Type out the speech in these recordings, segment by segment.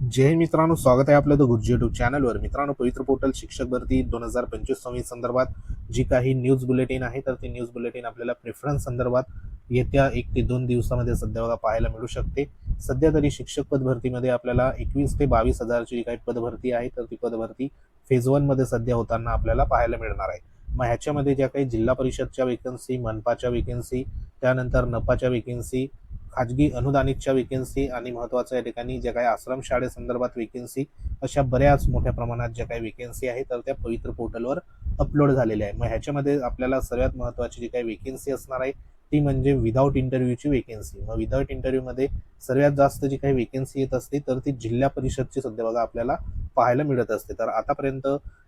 जय हिंद मित्रांनो, स्वागत आहे आपलं द गुरुजी यूट्यूब चॅनलवर. मित्रांनो, पवित्र पोर्टल शिक्षक भरती 2025-26 संदर्भात जी काही न्यूज बुलेटिन आहे, तर ती न्यूज बुलेटिन आपल्याला प्रेफरन्स संदर्भात येत्या 1 ते 2 दिवसामध्ये सध्या बघा पाहायला मिळू शकते. सध्या तरी शिक्षक पद भरतीमध्ये आपल्याला 21 ते 22 हजारची जी काही पदभरती आहे, तर ती पदभरती फेज 1 मध्ये सध्या होताना आपल्याला पाहायला मिळणार आहे. मग ह्याच्यामध्ये ज्या काही जिल्हा परिषदच्या वेकन्सी, मनपाच्या वेकन्सी, त्यानंतर नपाच्या वेकन्सी, खाजगी अनुदानितच्या वेकेन्सी आणि महत्त्वाचं या ठिकाणी ज्या काही आश्रम शाळेसंदर्भात वेकेन्सी, अशा बऱ्याच मोठ्या प्रमाणात ज्या काही वेकेन्सी आहे तर त्या पवित्र पोर्टलवर अपलोड झालेल्या आहे. मग ह्याच्यामध्ये आपल्याला सर्वात महत्त्वाची जी काही वेकेन्सी असणार आहे ती म्हणजे विदाऊट इंटरव्ह्यूची वेकेन्सी. मग विदाऊट इंटरव्ह्यूमध्ये सर्वात जास्त जी काही वेकेन्सी येत असते तर ती जिल्हा परिषदची सध्या बघा आपल्याला पाहायला मिळत असते. तर आतापर्यंत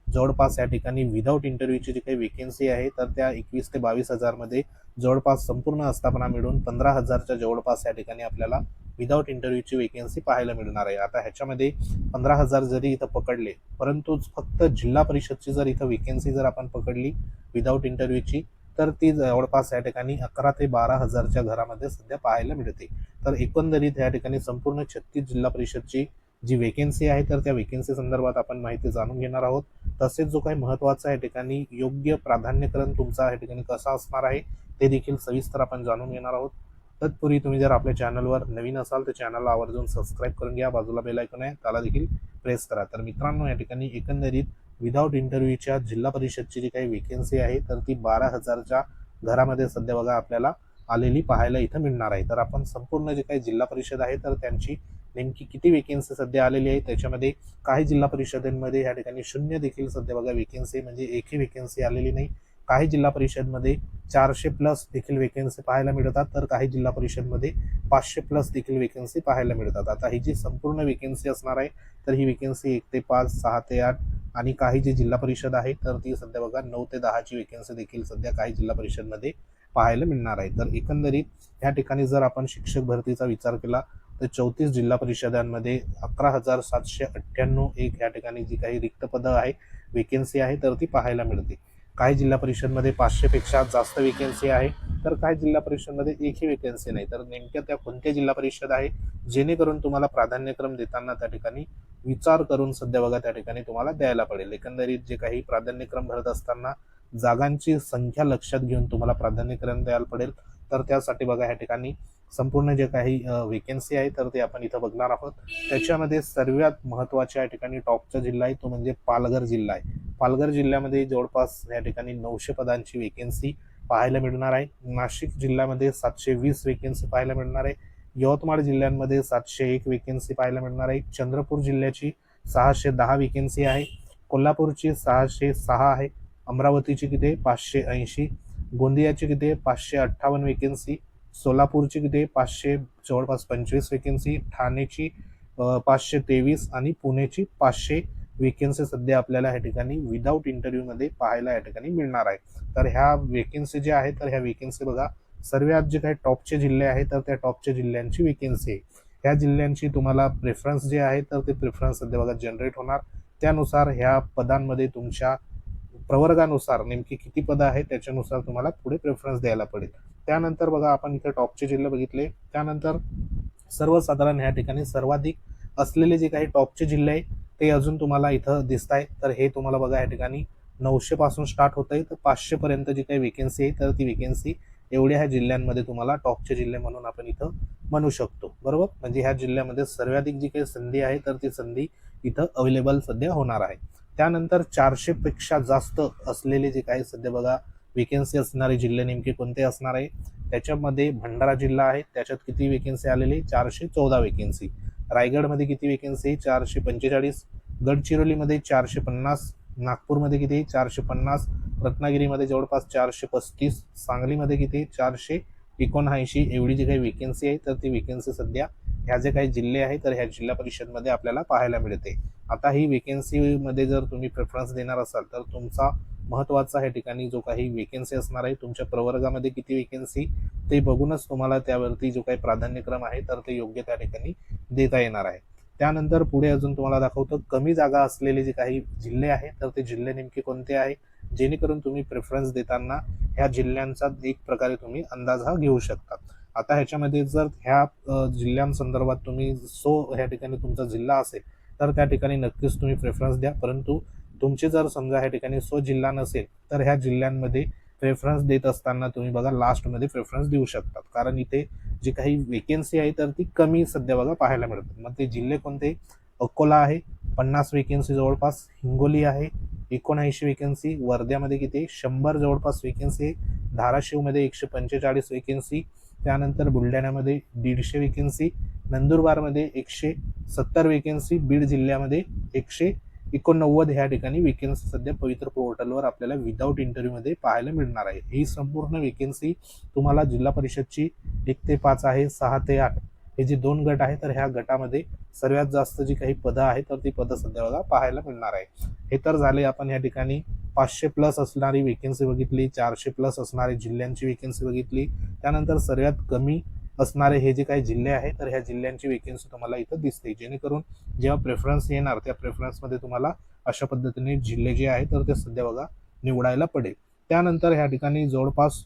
जवळपास या ठिकाणी विदाऊट इंटरव्ह्यूची जी काही वेकेन्सी आहे तर त्या 21 ते 22 हजारमध्ये जवळपास संपूर्ण आस्थापना मिळून 15,000च्या जवळपास या ठिकाणी आपल्याला विदाऊट इंटरव्ह्यूची वेकेन्सी पाहायला मिळणार आहे. आता ह्याच्यामध्ये 15,000 जरी इथं पकडले, परंतु फक्त जिल्हा परिषदची जर इथं वेकेन्सी जर आपण पकडली विदाऊट इंटरव्ह्यूची, तर ती जवळपास या ठिकाणी 11 ते 12,000च्या घरामध्ये सध्या पाहायला मिळते. तर एकंदरीत या ठिकाणी संपूर्ण 36 जिल्हा परिषदची जी वेकेन्सी आहे तर त्या वेकेन्सी संदर्भात आपण माहिती जाणून घेणार आहोत. तसेच जो काही महत्त्वाचा या ठिकाणी योग्य प्राधान्यक्रम तुमचा या ठिकाणी कसा असणार आहे ते देखील सविस्तर आपण जाणून घेणार आहोत. तत्पूर्वी तुम्ही जर आपल्या चॅनलवर नवीन असाल तर चॅनलला आवर्जून सबस्क्राईब करून घ्या. बाजूला बेल आयकॉन आहे त्याला देखील प्रेस करा. तर मित्रांनो, या ठिकाणी एकंदरीत विदाऊट इंटरव्ह्यूच्या जिल्हा परिषदची जी काही वेकेन्सी आहे तर ती 12,000च्या घरामध्ये सध्या बघा आपल्याला आलेली पाहायला इथं मिळणार आहे. तर आपण संपूर्ण जे काही जिल्हा परिषद आहे तर त्यांची नेमकी किती वेकेन्सी सध्या आलेली आहे, त्याच्यामध्ये काही जिल्हा परिषदांमध्ये या ठिकाणी शून्य देखील सध्या बघा वेकेन्सी, म्हणजे एकही वेकेन्सी आलेली नाही. काही जिल्हा परिषदमध्ये 400 प्लस देखील वेकेन्सी पाहायला मिळतात, तर काही जिल्हा परिषदमध्ये 500 प्लस देखील वेकेन्सी पाहायला मिळतात. आता ही जी संपूर्ण वेकेन्सी असणार आहे तर ही वेकेन्सी 1 ते 5, 6 ते 8 आणि काही जी जिल्हा परिषद आहे तर ती सध्या बघा 9 ते 10ची वेकेन्सी देखील सध्या काही जिल्हा परिषदमध्ये पाहायला मिळणार आहे. तर एकंदरीत या ठिकाणी जर आपण शिक्षक भरतीचा विचार केला तर 34 जिल्हा परिषदांमध्ये 11,798 एक या ठिकाणी जी काही रिक्त पदं आहे, वेकेन्सी आहे तर ती पाहायला मिळते. काही जिल्हा परिषदमध्ये 500 पेक्षा जास्त वेकेन्सी आहे, तर काही जिल्हा परिषदमध्ये एकही वेकेन्सी नाही. तर नेमक्या त्या कोणत्या जिल्हा परिषद आहे जेणेकरून तुम्हाला प्राधान्यक्रम देताना त्या ठिकाणी विचार करून सध्या बघा त्या ठिकाणी तुम्हाला द्यायला पडेल. एकंदरीत जे काही प्राधान्यक्रम भरत असताना जागांची संख्या लक्षात घेऊन तुम्हाला प्राधान्यक्रम द्यायला पडेल. तर त्यासाठी बघा या ठिकाणी संपूर्ण जे काही वेकेन्सी आहे तर ते आपण इथं बघणार आहोत. त्याच्यामध्ये सर्वात महत्त्वाच्या या ठिकाणी टॉपचा जिल्हा आहे तो म्हणजे पालघर जिल्हा आहे. पालघर जिल्ह्यामध्ये जवळपास या ठिकाणी 900 पदांची वेकेन्सी पाहायला मिळणार आहे. नाशिक जिल्ह्यामध्ये 720 वेकेन्सी पाहायला मिळणार आहे. यवतमाळ जिल्ह्यांमध्ये 701 वेकेन्सी पाहायला मिळणार आहे. चंद्रपूर जिल्ह्याची 610 वेकेन्सी आहे. कोल्हापूरची 606 आहे. अमरावतीची किती आहे 580. गोंदियाची किती आहे 558 वेकेन्सी. सोलापूरची किती आहे 500 जवळपास 25 वेकेन्सी. ठाणेची 523 आणि पुणेची 500 वेकेन्सी सध्या आपल्याला या ठिकाणी विदाऊट इंटरव्ह्यूमध्ये पाहायला या ठिकाणी मिळणार आहे. तर ह्या वेकेन्सी ज्या आहेत तर ह्या वेकेन्सी बघा सर्वात जे काही टॉपचे जिल्हे आहेत तर त्या टॉपच्या जिल्ह्यांची वेकेन्सी आहे. ह्या जिल्ह्यांची तुम्हाला प्रेफरन्स जे आहे तर ते प्रेफरन्स सध्या बघा जनरेट होणार. त्यानुसार ह्या पदांमध्ये तुमच्या प्रवर्गानुसार नेमकी किती पदं आहेत त्याच्यानुसार तुम्हाला पुढे प्रेफरन्स द्यायला पडेल. त्यानंतर बघा आपण इथे टॉपचे जिल्हे बघितले. त्यानंतर सर्वसाधारण ह्या ठिकाणी सर्वाधिक असलेले जे काही टॉपचे जिल्हे आहे ते अजून तुम्हाला इथं दिसत आहे. तर हे तुम्हाला बघा या ठिकाणी 900 पासून स्टार्ट होत आहे तर 500 पर्यंत जी काही वेकेन्सी आहे तर ती वेकेन्सी एवढ्या ह्या जिल्ह्यांमध्ये तुम्हाला टॉपचे जिल्हे म्हणून आपण इथं म्हणू शकतो. बरोबर, म्हणजे ह्या जिल्ह्यामध्ये सर्वाधिक जी काही संधी आहे तर ती संधी इथं अवेलेबल सध्या होणार आहे. त्यानंतर 400 पेक्षा जास्त असलेले जे काही सध्या बघा वेकेन्सी असणारे जिल्हे नेमके कोणते असणार आहे, त्याच्यामध्ये भंडारा जिल्हा आहे. त्याच्यात किती वेकेन्सी आलेली 414 वेकेन्सी. रायगडमध्ये किती वेकेन्सी 445. गडचिरोलीमध्ये 450. नागपूरमध्ये किती 450. रत्नागिरीमध्ये जवळपास 435. सांगलीमध्ये किती 479. एवढी जी काही वेकेन्सी आहे तर ती वेकेन्सी सध्या ह्या जे काही जिल्हे आहेत तर ह्या जिल्हा परिषदमध्ये आपल्याला पाहायला मिळते. आता ही वेकेन्सीमध्ये जर तुम्ही प्रेफरन्स देणार असाल तर तुमचा महत्त्वाचा या ठिकाणी जो काही वेकेन्सी असणार आहे तुमच्या प्रवर्गामध्ये किती वेकेन्सी ते बघूनच तुम्हाला त्यावरती जो काही प्राधान्यक्रम आहे तर ते योग्य त्या ठिकाणी देता येणार आहे. त्यानंतर पुढे अजून तुम्हाला दाखवतो कमी जागा असलेले जे काही जिल्हे आहेत तर ते जिल्हे नेमके कोणते आहे, जेणेकरून तुम्ही प्रेफरन्स देताना ह्या जिल्ह्यांचा एक प्रकारे तुम्ही अंदाज हा घेऊ शकता. आता ह्याच्यामध्ये जर ह्या जिल्ह्यांसंदर्भात तुम्ही ह्या ठिकाणी तुमचा जिल्हा असेल तर त्या ठिकाणी नक्कीच तुम्ही प्रेफरन्स द्या, परंतु तुमचे जर समजा ह्या ठिकाणी जिल्हा नसेल तर ह्या जिल्ह्यांमध्ये प्रेफरन्स देत असताना तुम्ही बघा लास्टमध्ये प्रेफरन्स देऊ शकतात, कारण इथे जी काही वेकेन्सी आहे तर ती कमी सध्या बघा पाहायला मिळतात. मग ते जिल्हे कोणते? अकोला आहे 50 वेकेन्सी जवळपास, हिंगोली आहे 79 वेकेन्सी, वर्ध्यामध्ये किती 100 जवळपास वेकेन्सी आहे, धाराशिवमध्ये 145 वेकेन्सी, त्यानंतर बुलढाण्यामध्ये 150 वेकेन्सी, नंदुरबारमध्ये 170 वेकेन्सी, बीड जिल्ह्यामध्ये 189 ह्या ठिकाणी वेकेन्सी सध्या पवित्र पोर्टलवर आपल्याला विदाऊट इंटरव्ह्यूमध्ये पाहायला मिळणार आहे. ही संपूर्ण वेकेन्सी तुम्हाला जिल्हा परिषदची 1 ते 5 आहे, 6 ते 8 हे जे 2 गट आहे तर ह्या गटामध्ये सर्वात जास्त जी काही पदं आहेत तर ती पदं सध्या बघा पाहायला मिळणार आहे. हे तर झाले आपण या ठिकाणी 500 प्लस असणारी वेकेन्सी बघितली, 400 प्लस असणारी जिल्ह्यांची वेकेन्सी बघितली, त्यानंतर सर्वात कमी असणारे हे जे काही जिल्हे आहेत तर ह्या जिल्ह्यांची वेकेन्सी तुम्हाला इथं दिसते, जेणेकरून जेव्हा प्रेफरन्स येणार त्या प्रेफरन्समध्ये तुम्हाला अशा पद्धतीने जिल्हे जे आहेत तर ते सध्या बघा निवडायला पडेल. त्यानंतर ह्या ठिकाणी जवळपास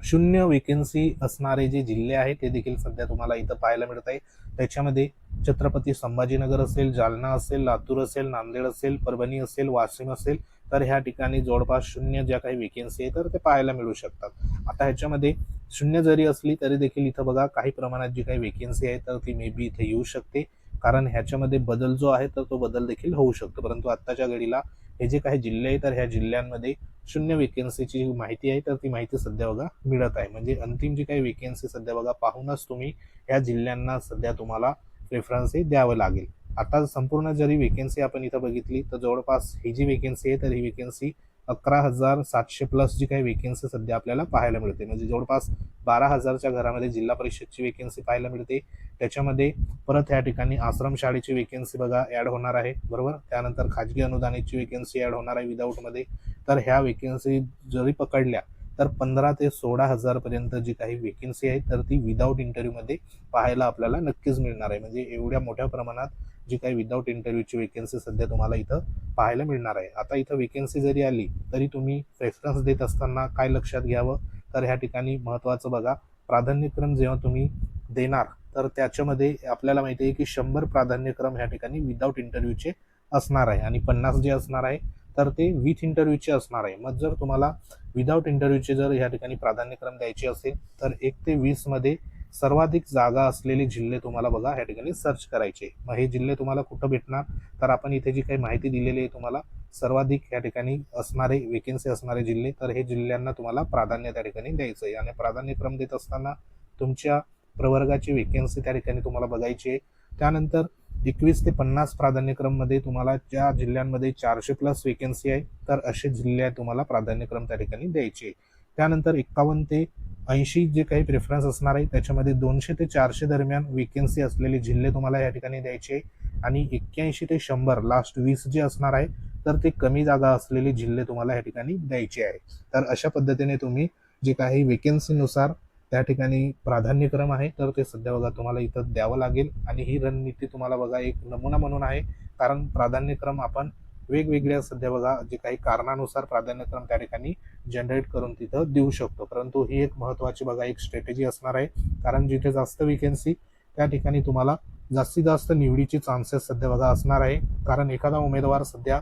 0 वेकेन्सी असणारे जे जिल्हे आहेत ते देखील सध्या तुम्हाला इथं पाहायला मिळत आहे. त्याच्यामध्ये छत्रपती संभाजीनगर असेल, जालना असेल, लातूर असेल, नांदेड असेल, परभणी असेल, वाशिम असेल, तर ह्या ठिकाणी जवळपास 0 ज्या काही वेकेन्सी आहे तर ते पाहायला मिळू शकतात. आता ह्याच्यामध्ये 0 जरी असली तरी देखील इथं बघा काही प्रमाणात जी काही वेकेन्सी आहे तर ती मे बी इथे येऊ शकते, कारण ह्याच्यामध्ये बदल जो आहे तर तो बदल देखील होऊ शकतो. परंतु आत्ताच्या घडीला हे जे काही जिल्हे आहेत तर ह्या जिल्ह्यांमध्ये 0 वेकेन्सीची माहिती आहे तर ती माहिती सध्या बघा मिळत आहे. म्हणजे अंतिम जी काही वेकेन्सी सध्या बघा पाहूनच तुम्ही या जिल्ह्यांना सध्या तुम्हाला प्रेफरन्स हे द्यावं लागेल. आता संपूर्ण जरी वेकेन्सी आपण इथं बघितली तर जवळपास ही जी वेकेन्सी आहे तर ही वेकेन्सी 11,700 प्लस जी काही वेकेन्सी सध्या आपल्याला पाहायला मिळते, म्हणजे जवळपास 12,000च्या घरामध्ये जिल्हा परिषदची वेकेन्सी पाहायला मिळते. त्याच्यामध्ये परत या ठिकाणी आश्रमशाळेची वेकेन्सी बघा ऍड होणार आहे, बरोबर. त्यानंतर खाजगी अनुदानाची वेकेन्सी ऍड होणार आहे विदाऊटमध्ये. तर ह्या वेकेन्सी जरी पकडल्या तर 15 ते 16,000 पर्यंत जी काही वेकेन्सी आहे तर ती विदाऊट इंटरव्ह्यूमध्ये पाहायला आपल्याला नक्कीच मिळणार आहे. म्हणजे एवढ्या मोठ्या प्रमाणात जी काही विदाऊट इंटरव्ह्यूची वेकेन्सी सध्या तुम्हाला इथं पाहायला मिळणार आहे. आता इथं वेकेन्सी जरी आली तरी तुम्ही प्रेफरन्स देत असताना काय लक्षात घ्यावं, तर ह्या ठिकाणी महत्त्वाचं बघा, प्राधान्यक्रम जेव्हा तुम्ही देणार तर त्याच्यामध्ये आपल्याला माहिती आहे की 100 प्राधान्यक्रम ह्या ठिकाणी विदाऊट इंटरव्ह्यूचे असणार आहे आणि 50 जे असणार आहे तर ते विथ इंटरव्ह्यूचे असणार आहे. मग जर तुम्हाला विदाऊट इंटरव्ह्यूचे जर ह्या ठिकाणी प्राधान्यक्रम द्यायचे असेल तर 1 ते 20 मध्ये सर्वाधिक जागा असलेले जिल्हे तुम्हाला बघा ह्या ठिकाणी सर्च करायचे. मग हे जिल्हे तुम्हाला कुठं भेटणार, तर आपण इथे जी काही माहिती दिलेली आहे तुम्हाला सर्वाधिक या ठिकाणी असणारे वेकेन्सी असणारे जिल्हे, तर हे जिल्ह्यांना तुम्हाला प्राधान्य त्या ठिकाणी द्यायचं आहे. आणि प्राधान्यक्रम देत असताना तुमच्या प्रवर्गाची वेकेन्सी त्या ठिकाणी तुम्हाला बघायची आहे. त्यानंतर 21 ते 50 प्राधान्यक्रम मध्ये तुम्हाला ज्या जिल्ह्यांमध्ये 400 प्लस वेकेन्सी आहे तर असे जिल्हे तुम्हाला प्राधान्यक्रम त्या ठिकाणी द्यायचे. त्यानंतर 51 ते 80 जे काही प्रेफरन्स असणार आहे त्याच्यामध्ये 200 ते 400 दरम्यान वेकेन्सी असलेले जिल्हे तुम्हाला या ठिकाणी द्यायचे आणि 81 ते 100 लास्ट 20 जे असणार आहे तर ते कमी जागा असलेले जिल्हे तुम्हाला या ठिकाणी द्यायचे आहे. तर अशा पद्धतीने तुम्ही जे काही वेकेन्सीनुसार त्या ठिकाणी प्राधान्यक्रम आहे तर ते सध्या बघा तुम्हाला इथं द्यावं लागेल. आणि ही रणनीती तुम्हाला बघा एक नमुना म्हणून आहे, कारण प्राधान्यक्रम आपण वेगवेगळ्या सध्या बघा जे काही कारणानुसार प्राधान्यक्रम त्या ठिकाणी जनरेट करून तिथं देऊ शकतो. परंतु ही एक महत्त्वाची बघा एक स्ट्रॅटेजी असणार आहे, कारण जिथे जास्त वेकेन्सी त्या ठिकाणी तुम्हाला जास्तीत जास्त निवडीची चान्सेस सध्या बघा असणार आहे. कारण एखादा उमेदवार सध्या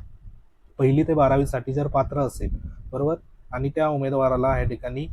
1ली ते 12वी जर पात्र असेल, बरोबर, आणि त्या उमेदवाराला या ठिकाणी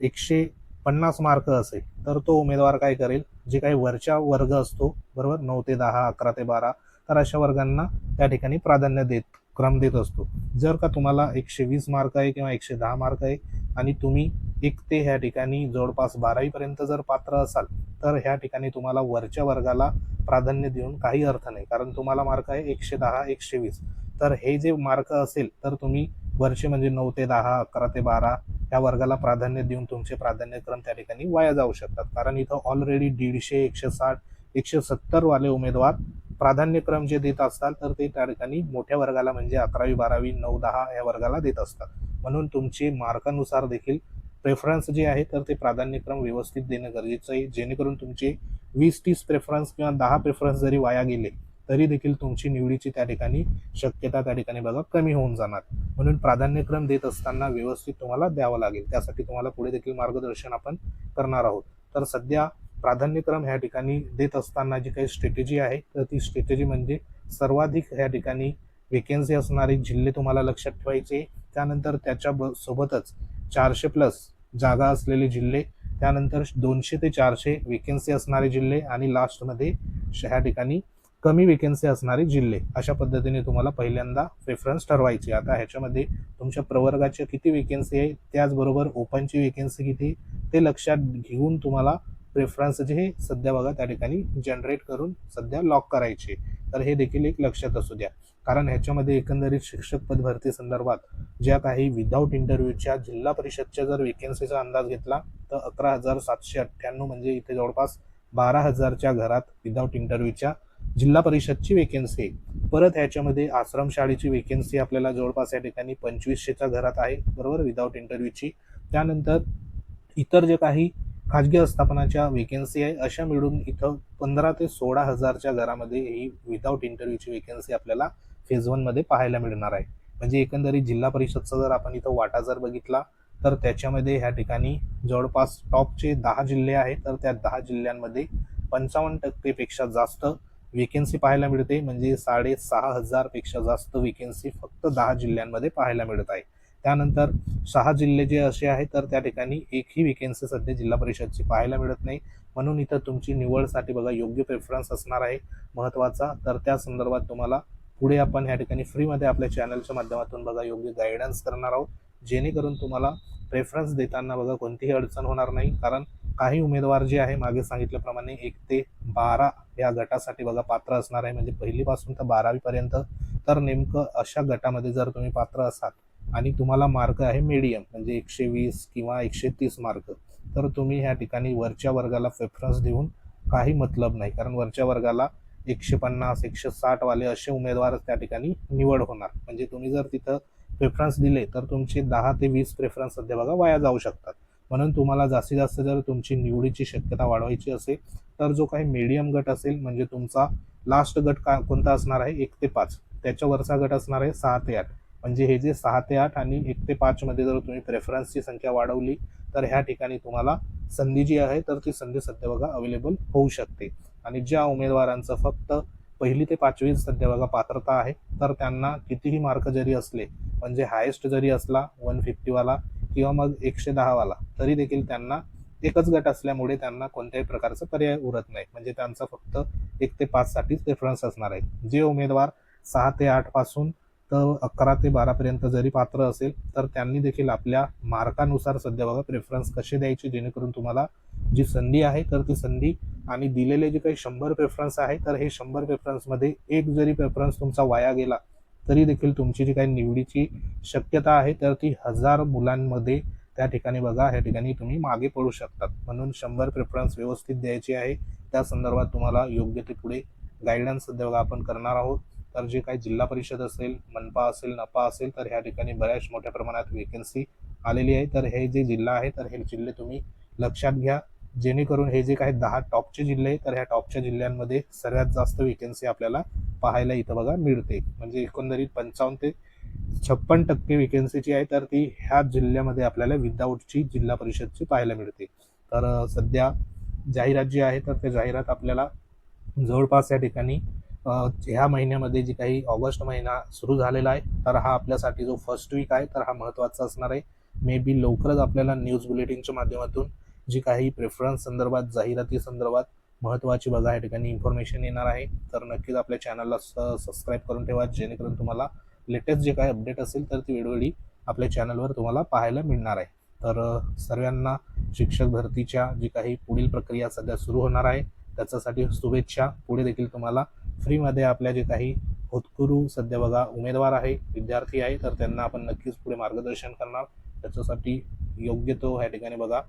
150 मार्क असेल तर तो उमेदवार काय करेल, जे काही वरच्या वर्ग असतो, बरोबर, 9 ते 10, 11 ते 12, तर अशा वर्गांना त्या ठिकाणी प्राधान्य क्रम देत असतो. जर का तुम्हाला 120 मार्क आहे किंवा 110 मार्क आहे आणि तुम्ही 1 ते ह्या ठिकाणी जवळपास 12वी पर्यंत जर पात्र असाल तर ह्या ठिकाणी तुम्हाला वरच्या वर्गाला प्राधान्य देऊन काही अर्थ नाही, कारण तुम्हाला मार्क आहे 110, 120. तर हे जे मार्क असेल तर तुम्ही वरचे म्हणजे 9 ते 10, 11 ते 12 या वर्गाला प्राधान्य देऊन तुमचे प्राधान्यक्रम त्या ठिकाणी वाया जाऊ शकतात. कारण इथं ऑलरेडी 150, 160, 170 वाले उमेदवार प्राधान्यक्रम जे देत असतात तर ते त्या ठिकाणी मोठ्या वर्गाला म्हणजे 11वी, 12वी, 9, 10 या वर्गाला देत असतात. म्हणून तुमचे मार्कानुसार देखील प्रेफरन्स जे आहे तर ते प्राधान्यक्रम व्यवस्थित देणं गरजेचं आहे, जेणेकरून तुमचे 20-30 प्रेफरन्स किंवा 10 प्रेफरन्स जरी वाया गेले तरी देखील तुमची निवडीची त्या ठिकाणी शक्यता त्या ठिकाणी बघा कमी होऊन जाणार. म्हणून प्राधान्यक्रम देत असताना व्यवस्थित तुम्हाला द्यावं लागेल. त्यासाठी तुम्हाला पुढे देखील मार्गदर्शन आपण करणार आहोत. तर सध्या प्राधान्यक्रम ह्या ठिकाणी देत असताना जी काही स्ट्रॅटेजी आहे तर ती स्ट्रॅटेजी म्हणजे सर्वाधिक ह्या ठिकाणी वेकेन्सी असणारे जिल्हे तुम्हाला लक्षात ठेवायचे, त्यानंतर त्याच्या सोबतच 400+ जागा असलेले जिल्हे, त्यानंतर 200 ते 400 वेकेन्सी असणारे जिल्हे आणि लास्टमध्ये ह्या ठिकाणी कमी वेकेन्सी असणारे जिल्हे, अशा पद्धतीने तुम्हाला पहिल्यांदा प्रेफरन्स ठरवायची. आता ह्याच्यामध्ये तुमच्या प्रवर्गाच्या किती वेकेन्सी आहे, त्याचबरोबर ओपनची वेकेन्सी किती ते लक्षात घेऊन तुम्हाला प्रेफरन्स जे सध्या बघा त्या ठिकाणी जनरेट करून सध्या लॉक करायचे. तर हे देखील एक लक्षात असू द्या, कारण ह्याच्यामध्ये एकंदरीत शिक्षक पद भरती संदर्भात ज्या काही विदाऊट इंटरव्ह्यूच्या जिल्हा परिषदच्या जर वेकेन्सीचा अंदाज घेतला तर 11,798 म्हणजे इथे जवळपास 12,000च्या घरात विदाऊट इंटरव्ह्यूच्या जिल्हा परिषदची वेकेन्सी आहे. परत ह्याच्यामध्ये आश्रमशाळेची वेकेन्सी आपल्याला जवळपास या ठिकाणी 2500च्या घरात आहे, बरोबर, विदाऊट इंटरव्ह्यूची. त्यानंतर इतर जे काही खाजगी आस्थापनाच्या वेकेन्सी आहे अशा मिळून इथं 15 ते 16,000च्या घरामध्ये ही विदाऊट इंटरव्ह्यूची वेकेन्सी आपल्याला फेज 1 मध्ये पाहायला मिळणार आहे. म्हणजे एकंदरीत जिल्हा परिषदचा जर आपण इथं वाटा जर बघितला तर त्याच्यामध्ये ह्या ठिकाणी जवळपास टॉपचे 10 जिल्हे आहेत, तर त्या 10 जिल्ह्यांमध्ये 55% पेक्षा जास्त वेकेन्सी पाहायला मिळते. म्हणजे 6,500 पेक्षा जास्त वेकेन्सी फक्त 10 जिल्ह्यांमध्ये पाहायला मिळत आहे. त्यानंतर 6 जिल्हे जे असे आहेत तर त्या ठिकाणी एकही वेकेन्सी सध्या जिल्हा परिषदची पाहायला मिळत नाही. म्हणून इथं तुमची निवडसाठी बघा योग्य प्रेफरन्स असणार आहे महत्त्वाचा. तर त्या संदर्भात तुम्हाला पुढे आपण ह्या ठिकाणी फ्रीमध्ये आपल्या चॅनलच्या माध्यमातून बघा योग्य गायडन्स करणार आहोत, जेणेकरून तुम्हाला प्रेफरन्स देताना बघा कोणतीही अडचण होणार नाही. कारण काही उमेदवार जे आहे मागे सांगितल्याप्रमाणे 1 ते 12 या गटासाठी बघा पात्र असणार आहे, म्हणजे पहिलीपासून तर 12वी पर्यंत. तर नेमकं अशा गटामध्ये जर तुम्ही पात्र असाल आणि तुम्हाला मार्क आहे मीडियम म्हणजे 120 किंवा 130 मार्क, तर तुम्ही ह्या ठिकाणी वरच्या वर्गाला प्रेफरन्स देऊन काही मतलब नाही. कारण वरच्या वर्गाला 150 160 वाले असे उमेदवार त्या ठिकाणी निवड होणार. म्हणजे तुम्ही जर तिथं प्रेफरन्स दिले तर तुमचे 10 ते 20 प्रेफरन्स सध्या बघा वाया जाऊ शकतात. म्हणून तुम्हाला जास्तीत जास्त जर तुमची निवडीची शक्यता वाढवायची असेल तर जो काही मीडियम गट असेल, म्हणजे तुमचा लास्ट गट कोणता असणार आहे 1 ते 5, त्याच्यावरचा गट असणार आहे 6 ते 8. म्हणजे हे जे 6 ते 8 आणि 1 ते 5 मध्ये जर तुम्ही प्रेफरन्सची संख्या वाढवली तर ह्या ठिकाणी तुम्हाला संधी जी आहे तर ती संधी सध्या बघा अवेलेबल होऊ शकते. आणि ज्या उमेदवारांचं फक्त 1ली ते 5वी सध्या बघा पात्रता आहे, तर त्यांना कितीही मार्क जरी असले, म्हणजे हायेस्ट जरी असला 150 वाला किंवा मग 110 वाला, तरी देखील त्यांना एकच गट असल्यामुळे त्यांना कोणत्याही प्रकारचा पर्याय उरत नाही. म्हणजे त्यांचा फक्त 1 ते 5 साठीच प्रेफरन्स असणार आहे. जे उमेदवार 6 ते 8 पासून तर 11 ते 12 पर्यंत जरी पात्र असेल तर त्यांनी देखील आपल्या मार्कानुसार सध्या बघा प्रेफरन्स कसे द्यायचे, जेणेकरून तुम्हाला जी संधी आहे तर ती संधी आणि दिलेले जे काही 100 प्रेफरन्स आहे तर हे 100 प्रेफरन्समध्ये एक जरी प्रेफरन्स तुमचा वाया गेला तरी देखील तुमची जी काही निवडीची शक्यता आहे तर ती 1000 मुलांमध्ये त्या ठिकाणी बघा ह्या ठिकाणी तुम्ही मागे पडू शकतात. म्हणून 100 प्रेफरन्स व्यवस्थित द्यायची आहे. त्या संदर्भात तुम्हाला योग्य ते पुढे गायडन्स सध्या बघा आपण करणार आहोत. तर जे काही जिल्हा परिषद असेल, मनपा असेल, नपा असेल, तर ह्या ठिकाणी बऱ्याच मोठ्या प्रमाणात वेकेन्सी आलेली आहे. तर हे जे जिल्हा आहे तर हे जिल्हे तुम्ही लक्षात घ्या, जेणेकरून हे जे काही 10 टॉपचे जिल्हे तर ह्या टॉपच्या जिल्ह्यांमध्ये सर्वात जास्त वेकेन्सी आपल्याला पाहायला इथं बघा मिळते. म्हणजे एकंदरीत 55 ते 56% वेकेन्सीची आहे तर ती ह्या जिल्ह्यामध्ये आपल्याला विदाऊटची जिल्हा परिषदची पाहायला मिळते. तर सध्या जाहिरात जी आहे तर ते जाहिरात आपल्याला जवळपास या ठिकाणी ह्या महिन्यामध्ये जी काही ऑगस्ट महिना सुरू झालेला आहे तर हा आपल्यासाठी जो फर्स्ट वीक आहे तर हा महत्त्वाचा असणार आहे. मे बी लवकरच आपल्याला न्यूज बुलेटिनच्या माध्यमातून जी काही प्रेफरन्स संदर्भात जाहिराती संदर्भात महत्त्वाची बघा या ठिकाणी इन्फॉर्मेशन येणार आहे. तर नक्कीच आपल्या चॅनलला सबस्क्राईब करून ठेवा, जेणेकरून तुम्हाला लेटेस्ट जे काही अपडेट असेल तर ती वेळोवेळी आपल्या चॅनलवर तुम्हाला पाहायला मिळणार आहे. तर सर्वांना शिक्षक भरतीच्या जी काही पुढील प्रक्रिया सध्या सुरू होणार आहे त्याच्यासाठी शुभेच्छा. पुढे देखील तुम्हाला फ्रीमध्ये आपल्या जे काही होतकरू सध्या बघा उमेदवार आहे, विद्यार्थी आहे, तर त्यांना आपण नक्कीच पुढे मार्गदर्शन करणार. त्याच्यासाठी योग्य तो ह्या ठिकाणी बघा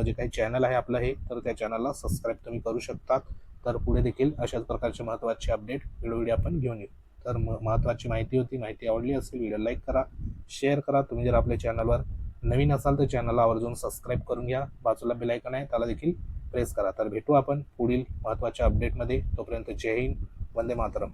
जे काही चॅनल आहे आपलं हे, तर त्या चॅनलला सबस्क्राईब तुम्ही करू शकतात. तर पुढे देखील अशाच प्रकारचे महत्त्वाचे अपडेट वेळोवेळी आपण घेऊन येऊ. तर महत्त्वाची माहिती होती. माहिती आवडली असेल व्हिडिओ लाईक करा, शेअर करा. तुम्ही जर आपल्या चॅनलवर नवीन असाल तर चॅनलला आवर्जून सबस्क्राईब करून घ्या. बाजूला बेल आयकॉन आहे त्याला देखील प्रेस करा. तर भेटू आपण पुढील महत्त्वाच्या अपडेटमध्ये. तोपर्यंत जय हिंद, वंदे मातरम.